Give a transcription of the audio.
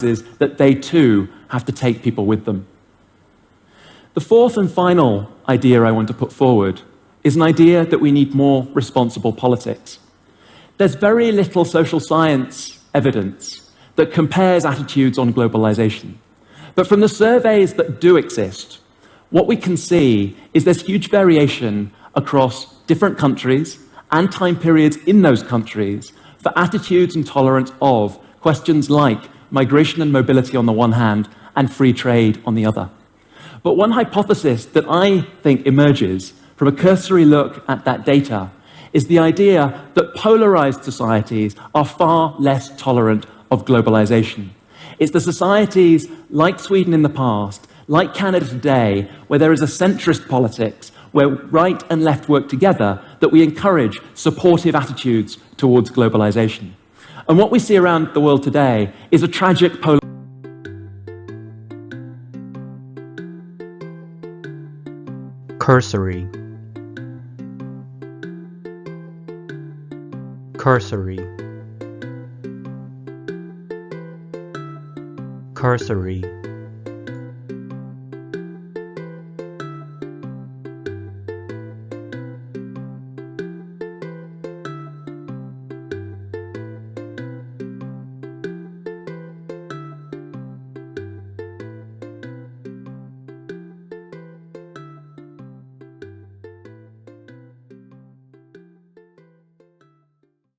is that they too have to take people with them. The fourth and final idea I want to put forward is an idea that we need more responsible politics. There's very little social science evidence that compares attitudes on globalization. But from the surveys that do exist, what we can see is there's huge variation across different countries and time periods in those countries for attitudes and tolerance of questions like migration and mobility on the one hand and free trade on the other. But one hypothesis that I think emerges from a cursory look at that data is the idea that polarized societies are far less tolerant of globalization. It's the societies like Sweden in the past, like Canada today, where there is a centrist politics, where right and left work together, that we encourage supportive attitudes towards globalization. And what we see around the world today is a tragic Cursory. Cursory. Cursory.